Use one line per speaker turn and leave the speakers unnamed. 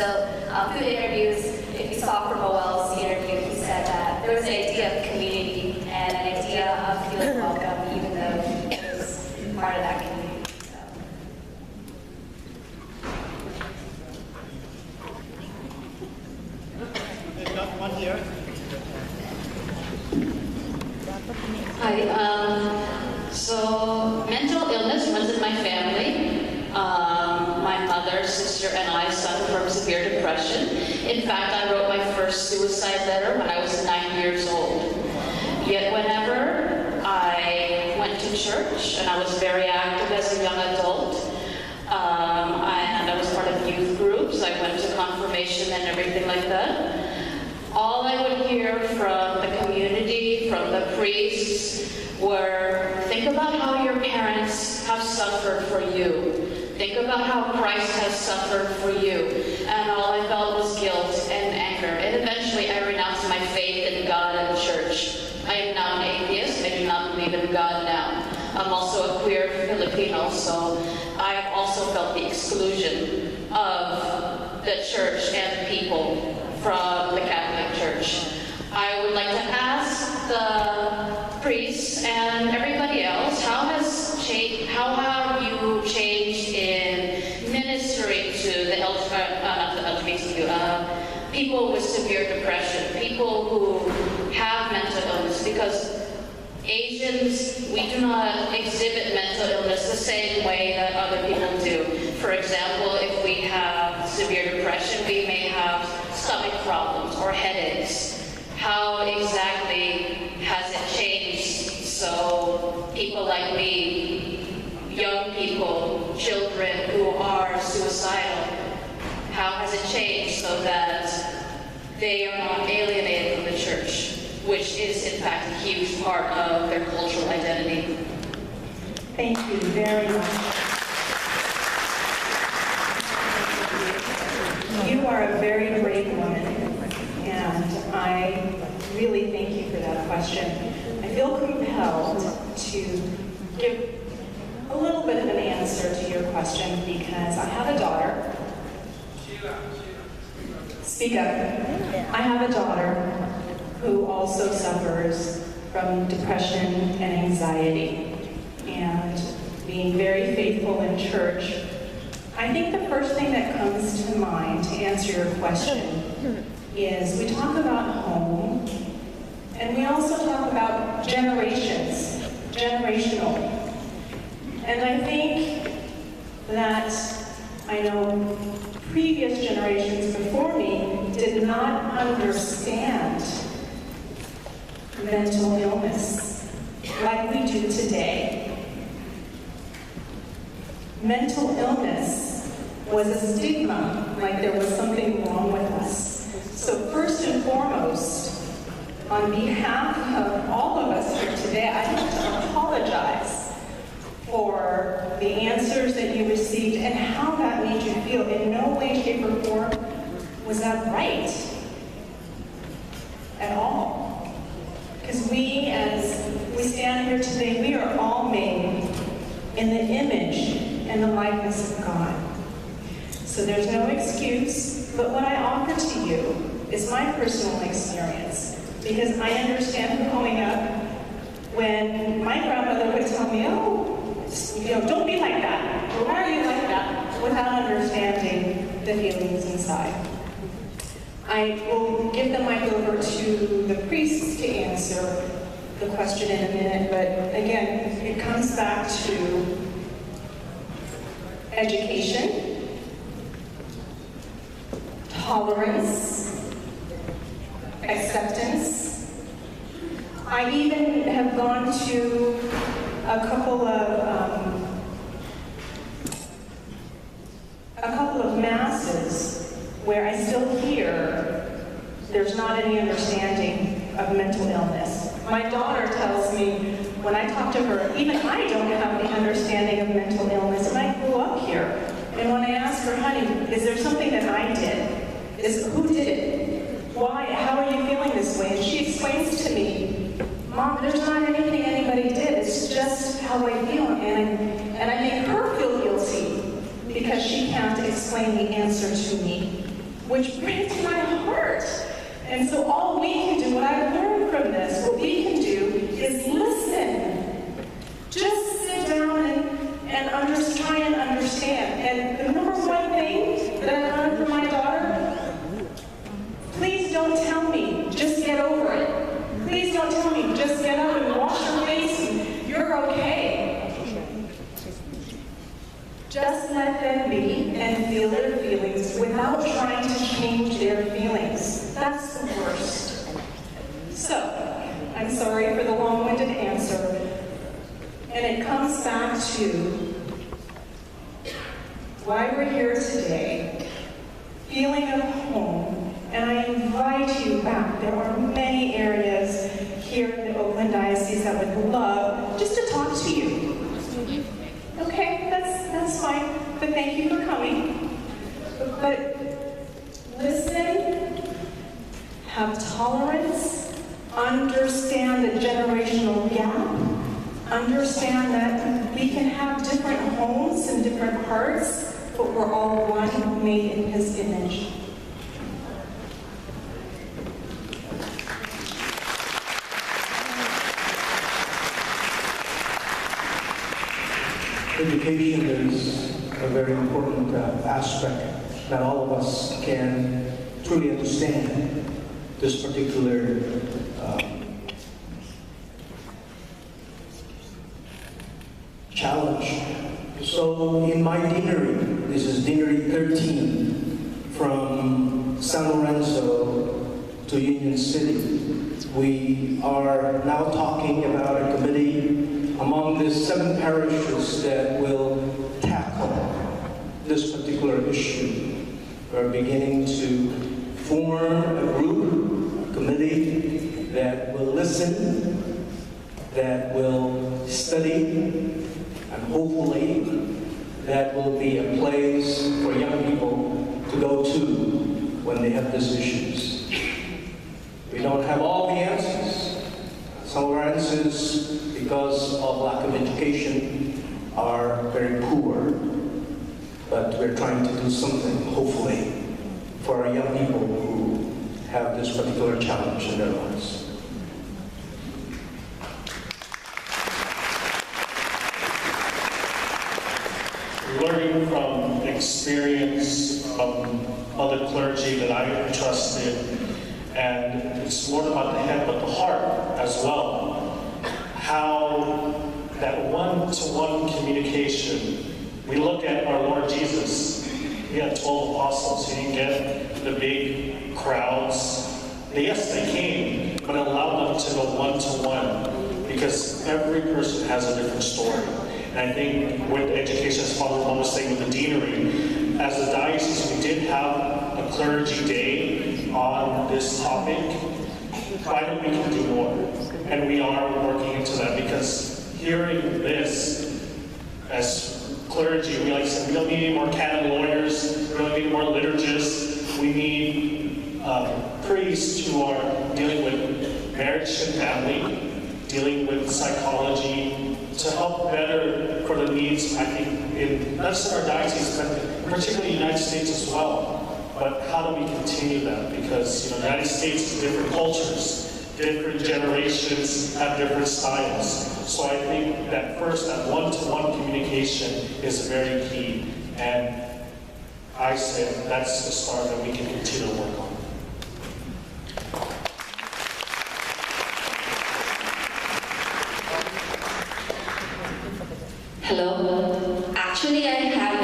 So through the interviews, if you saw from Noel's interview, he said that there was an idea of community and an idea of feeling welcome, even though he was part of that community. So.
I've got one here.
Hi. So mental illness runs in my family. My mother, sister, and I suffer from severe depression. In fact, I wrote my first suicide letter when I was 9 years old. Yet whenever I went to church, and I was very active as a young adult, and I was part of youth groups, I went to confirmation and everything like that, all I would hear from the community, from the priests, were, think about how your parents have suffered for you. Think about how Christ has suffered for you. And all I felt was guilt and anger. And eventually I renounced my faith in God and church. I am now an atheist. I do not believe in God now. I'm also a queer Filipino, so I have also felt the exclusion of the church and people from the Catholic Church. I would like to ask the priests and everybody else, how have you changed in ministering to the people with severe depression, people who have mental illness? Because Asians, we do not exhibit mental illness the same way that other people do. For example, if we have severe depression, we may have stomach problems or headaches. How exactly has it changed so people like me, young people, children who are suicidal, how has it changed so that they are not alienated from the church, which is in fact a huge part of their cultural identity?
Thank you very much. You are a very brave woman, and I really thank you for that question. I feel compelled to give a little bit of an answer to your question because I have a daughter. Speak up. I have a daughter who also suffers from depression and anxiety. And being very faithful in church, I think the first thing that comes to mind to answer your question is we talk about home, and we also talk about generations, generational. And I think that I know previous generations before me did not understand mental illness like we do today. Mental illness was a stigma, like there was something wrong with us. So first and foremost, on behalf of all of us here today, I want to apologize for the answers that you received and how that made you feel. In no way, shape, or form was that right at all. Because we, as we stand here today, we are all made in the image and the likeness of God. So there's no excuse, but what I offer to you is my personal experience. Because I understand growing up, when my grandmother would tell me, oh, don't be like that, or why are you like that, without understanding the feelings inside. I will give the mic over to the priests to answer the question in a minute, but again, it comes back to education, tolerance, acceptance. I even have gone to a couple of masses where I still hear there's not any understanding of mental illness. My daughter tells me when I talk to her, even I don't have the understanding of mental illness, and I grew up here. And when I ask her, honey, is there something that I did? Who did it? Why? How are you feeling this way? And she explains to me, Mom, there's not anything anybody did. It's just how I feel. And I make her feel guilty because she can't explain the answer to me. which breaks my heart. And so all we can do, what I've learned from this, what we can do is listen. Just sit down and try and understand. And the number one thing that I've learned from my daughter, please don't tell me, just get over it. Please don't tell me, just get up and wash your face and you're okay. Just let them be and feel their feelings without trying to change their feelings. That's the worst. So, I'm sorry for the long-winded answer. And it comes back to why we're here today, feeling at home. And I invite you back. There are many areas here in the Oakland Diocese that would love just to talk to you. Okay, that's fine. But thank you for coming. But listen, have tolerance, understand the generational gap, understand that we can have different homes and different hearts, but we're all one, made in His image.
Education is a very important aspect. Not all of us can truly understand this particular challenge. So in my deanery, this is Deanery 13, from San Lorenzo to Union City, we are now talking about a committee among the 7 parishes that will tackle this particular issue. We're beginning to form a group, a committee that will listen, that will study, and hopefully that will be a place for young people to go to when they have these issues. We don't have all the answers. Some of our answers, because of lack of education, are very poor. But we're trying to do something, hopefully, for our young people who have this particular challenge in their lives.
Learning from experience from other clergy that I trusted, and it's more about the head but the heart as well. How that one-to-one communication. We look at our Lord Jesus. He had 12 apostles. He didn't get the big crowds. Yes, they came, but allowed them to go one-to-one, because every person has a different story. And I think with education, as Father Ramon was saying with the deanery, as a diocese, we did have a clergy day on this topic. Why don't we can do more? And we are working into that, because hearing this as clergy, we like said, we don't need any more canon lawyers, we don't need more liturgists, we need priests who are dealing with marriage and family, dealing with psychology, to help better for the needs, I think, in not just in our diocese, but particularly in the United States as well. But how do we continue that? Because the United States is different cultures, different generations have different styles. So I think that first, that one-to-one communication is very key. And I said that's the start that we can continue to work on.
Hello. Actually, I have